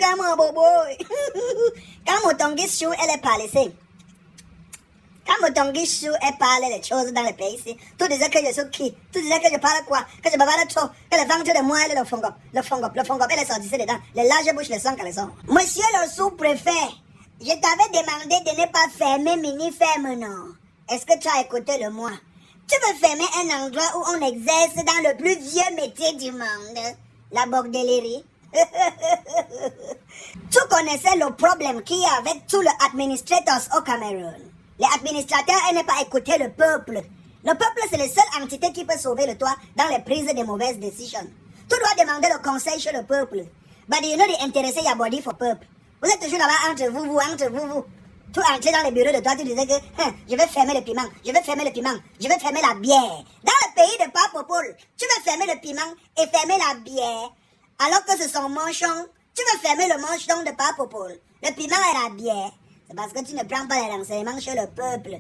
ça, mon bobo. Quand Motongishu, elle est parlée, quand Motongishu, elle parlait des choses dans le pays ici, tout disait que je suis qui, tout disait que je parle quoi, que je parle trop, que le ventre de moi, elle est le fongop, elle est sortie dedans, les larges bouches, les sons qu'elle sort. Monsieur le sous-préfet, je t'avais demandé de ne pas fermer mini-ferme, non? Est-ce que tu as écouté le moi? Tu veux fermer un endroit où on exerce dans le plus vieux métier du monde, la bordellerie? Tu connaissais le problème qu'il y a avec tous les administrateurs au Cameroun. Les administrateurs n'aiment pas écouter le peuple. Le peuple, c'est la seule entité qui peut sauver le toit dans les prises de mauvaises décisions. Tu dois demander le conseil chez le peuple. But you know, the intéressé, il y a body for peuple. Vous êtes toujours là-bas entre vous. Tu entrais dans les bureaux de toi, tu disais que je vais fermer le piment, je vais fermer la bière. Dans le pays de Papopol, tu veux fermer le piment et fermer la bière, alors que c'est son manchon. Tu veux fermer le manchon de Papopol, le piment et la bière. C'est parce que tu ne prends pas les renseignements chez le peuple.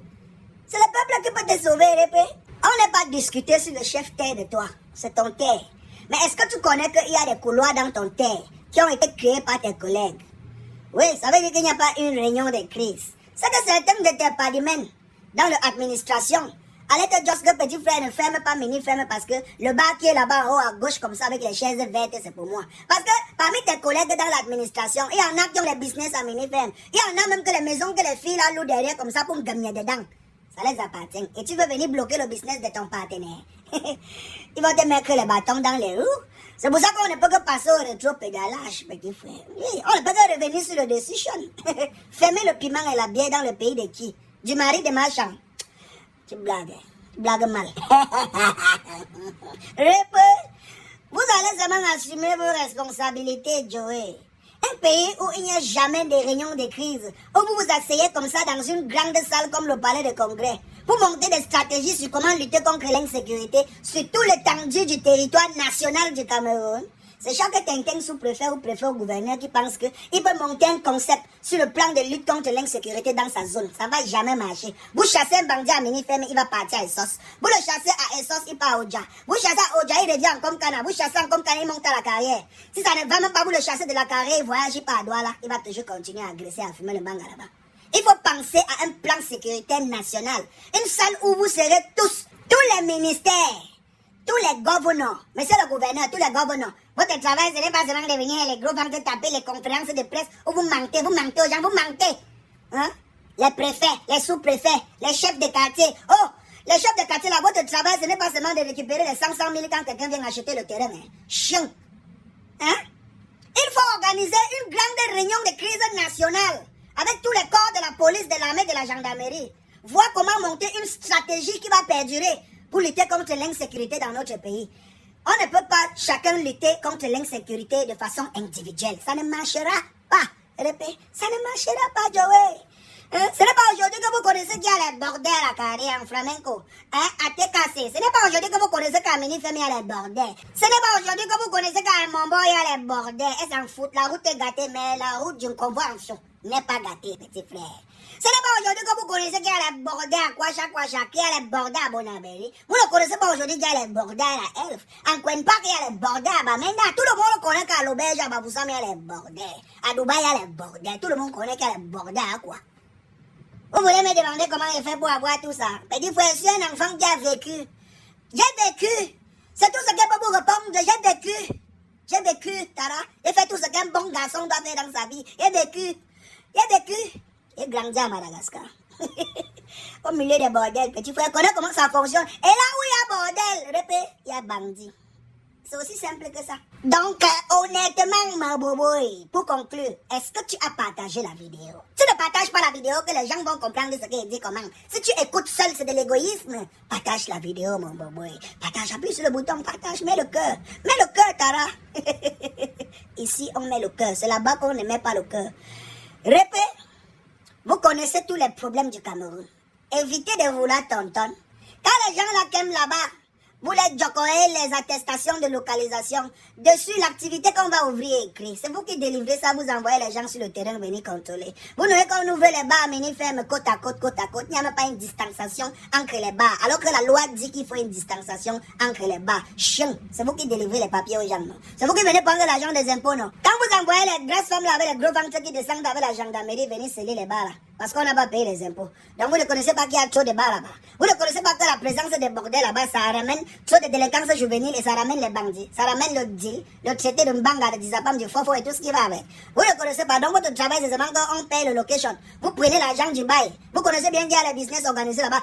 C'est le peuple qui peut te sauver, Répé. On n'est pas discuté sur le chef terre de toi, c'est ton terre. Mais est-ce que tu connais qu'il y a des couloirs dans ton terre qui ont été créés par tes collègues? Oui, ça veut dire qu'il n'y a pas une réunion de crise. C'est que certains de tes paramètres dans l'administration allaient te dire que petit frère ne ferme pas, mini-ferme, parce que le bar qui est là-bas en haut à gauche comme ça avec les chaises vertes, c'est pour moi. Parce que parmi tes collègues dans l'administration, il y en a qui ont les business à mini-ferme. Il y en a même que les maisons que les filles là louent derrière comme ça pour me gagner dedans. Ça les appartient. Et tu veux venir bloquer le business de ton partenaire. Ils vont te mettre les bâtons dans les roues. C'est pour ça qu'on ne peut que passer au rétro-pédalage, petit frère. Oui, on ne peut que revenir sur le décision. Fermer le piment et la bière dans le pays de qui? Du mari de marchand. Tu blagues mal. Vous allez seulement assumer vos responsabilités, Joey. Un pays où il n'y a jamais de réunion de crise, où vous vous asseyez comme ça dans une grande salle comme le palais de congrès, pour monter des stratégies sur comment lutter contre l'insécurité sur tout l'étendue du territoire national du Cameroun. C'est chaque tintin sous-préfet ou préfet ou gouverneur qui pense qu'il peut monter un concept sur le plan de lutte contre l'insécurité dans sa zone. Ça ne va jamais marcher. Vous chassez un bandit à mini-ferme, il va partir à Essos. Vous le chassez à Essos, il part à Oja. Vous chassez à Oja, il revient en Comcana. Vous chassez en Comcana, il monte à la carrière. Si ça ne va même pas vous le chasser de la carrière, il voyage, il part à Douala. Il va toujours continuer à agresser, à fumer le manga là-bas. Il faut penser à un plan sécuritaire national. Une salle où vous serez tous les ministères, tous les gouverneurs, monsieur le gouverneur, tous les gouverneurs. Votre travail, ce n'est pas seulement de venir les gros ventres taper les conférences de presse où vous mentez aux gens, vous mentez. Hein? Les préfets, les sous-préfets, les chefs de quartier. Oh, les chefs de quartier, là, votre travail, ce n'est pas seulement de récupérer les 500 000 quand quelqu'un vient acheter le terrain. Hein? Chien. Hein? Il faut organiser une grande réunion de crise nationale avec tous les corps de la police, de l'armée, de la gendarmerie. Voir comment monter une stratégie qui va perdurer pour lutter contre l'insécurité dans notre pays. On ne peut pas chacun lutter contre l'insécurité de façon individuelle. Ça ne marchera pas. Répète, ça ne marchera pas, Joey. Hein? Ce n'est pas aujourd'hui que vous connaissez qu'il y a les bordels à carrière en flamenco. Hein? À TKC. Ce n'est pas aujourd'hui que vous connaissez qu'à Minifem, il y a les bordels. Ce n'est pas aujourd'hui que vous connaissez qu'à Mombo, il y a les bordels. Elles s'en foutent. La route est gâtée, mais la route d'une convention n'est pas gâtée, petit frère. Ce n'est pas aujourd'hui que vous connaissez qu'il y a les bordels à Kwacha, qu'il y a les bordels à Bonabéry. Vous ne connaissez pas aujourd'hui qu'il y a les bordels à Elf. En Queen Park, il y a les bordels à Bamenda. Tout le monde connaît qu'à l'auberge à Baboussam, il y a les bordels. À Dubaï, il y a les bordels. Tout le monde connaît qu'il y a les bordels à quoi? Vous voulez me demander comment il fait pour avoir tout ça? Petit frère, je suis un enfant qui a vécu. J'ai vécu. C'est tout ce que je peux vous répondre. J'ai vécu, Tara. J'ai fait tout ce qu'un bon garçon doit faire dans sa vie. J'ai vécu. J'ai grandi à Madagascar. Au milieu des bordels, petit frère, connais comment ça fonctionne. Et là où il y a bordel, répète, il y a bandit. C'est aussi simple que ça. Donc, honnêtement, ma boboy, pour conclure, est-ce que tu as partagé la vidéo? Tu ne partages pas la vidéo que les gens vont comprendre ce qu'il dit comment. Si tu écoutes seul, c'est de l'égoïsme. Partage la vidéo, mon boboy. Partage, appuie sur le bouton, partage, mets le cœur. Mets le cœur, Tara. Ici, on met le cœur. C'est là-bas qu'on ne met pas le cœur. Répète, vous connaissez tous les problèmes du Cameroun. Évitez de vouloir tonton. Quand les gens là qui aiment là-bas, Vous les jokoez, les attestations de localisation. Dessus, l'activité qu'on va ouvrir est écrite. C'est vous qui délivrez ça, vous envoyez les gens sur le terrain venir contrôler. Vous n'avez qu'on ouvre les bars, mini-fermes, côte à côte, côte à côte. Il n'y a même pas une distanciation entre les bars. Alors que la loi dit qu'il faut une distanciation entre les bars. Chien, c'est vous qui délivrez les papiers aux gens, non? C'est vous qui venez prendre l'argent des impôts, non? Quand vous envoyez les grosses femmes là avec les gros ventres qui descendent avec la gendarmerie, venir sceller les bars là. Parce qu'on n'a pas payé les impôts. Donc vous ne connaissez pas qu'il y a trop de bars là-bas. Vous ne connaissez pas que la présence des bordels là-bas, ça ramène trop de délinquance juvénile et ça ramène les bandits. Ça ramène le deal, le traité de mbanga, de disapam, du fofo et tout ce qui va avec. Vous ne connaissez pas. Donc votre travail, c'est seulement quand on paye le location. Vous prenez l'argent du bail. Vous connaissez bien qu'il y a les business organisés là-bas.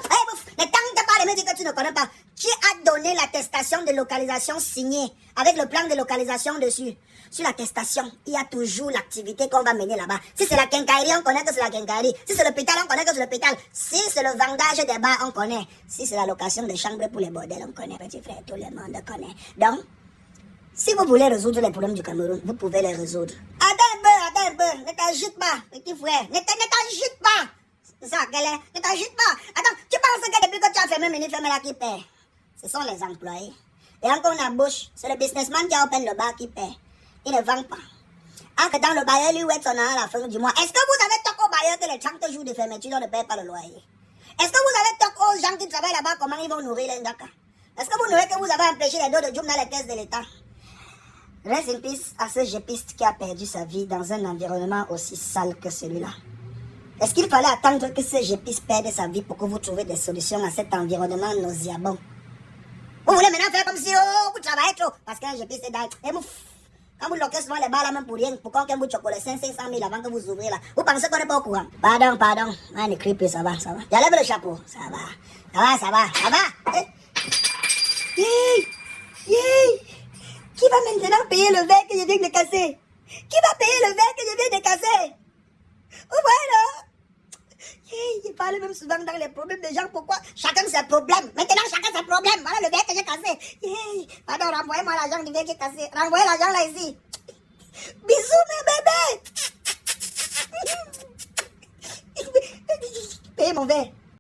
Ne tente pas de me dire que tu ne connais pas. Qui a donné l'attestation de localisation signée avec le plan de localisation dessus? Sur l'attestation, il y a toujours l'activité qu'on va mener là-bas. Si c'est la quincaillerie, on connaît que c'est la quincaillerie. Si c'est l'hôpital, on connaît que c'est l'hôpital. Si c'est le vendage des bars, on connaît. Si c'est la location des chambres pour les bordels, on connaît. Petit frère, tout le monde connaît. Donc, si vous voulez résoudre les problèmes du Cameroun, vous pouvez les résoudre. Attends un peu. Ne t'agite pas, petit frère. Ne t'agite pas. C'est ça, quelle est? Ne t'agite pas. Attends, tu penses que depuis que tu as fermé mini-ferme là qui paie? Ce sont les employés. Et encore on a bouche, c'est le businessman qui a open le bar qui paie. Il ne vend pas. Entre dans le bailleur lui ouette son argent à la fin du mois. Est-ce que vous avez toc au bailleur que les 30 jours de fermeture on ne paye pas le loyer? Est-ce que vous avez toc aux gens qui travaillent là-bas comment ils vont nourrir les Ndaka? Est-ce que vous nourrissez que vous avez empêché les dos de Djoum dans les caisses de l'État? Reste une piste à ce gépiste qui a perdu sa vie dans un environnement aussi sale que celui-là. Est-ce qu'il fallait attendre que ce gépiste perde sa vie pour que vous trouviez des solutions à cet environnement nauséabond? Vous voulez maintenant faire comme si vous travaillez trop parce qu'un gépiste est dans... Et vous... Quand vous loquez souvent les balles là même pour rien, pourquoi qu'on vous chocolat 500 000 avant que vous ouvrez là? Vous pensez qu'on n'est pas au courant? Pardon. On écrit plus, ça va. J'enlève le chapeau. Ça va. Qui va maintenant payer le verre que je viens de casser? Qui va payer le verre que je viens de casser? Vous voyez là? Il parle même souvent dans les problèmes des gens. Pourquoi? Chacun ses problèmes. Maintenant, chacun ses problèmes. Voilà le verre que j'ai cassé. Pardon, renvoyez-moi l'argent du verre qui est cassé. Renvoyez l'argent là ici. Bisous, mes bébés. Payez mon verre.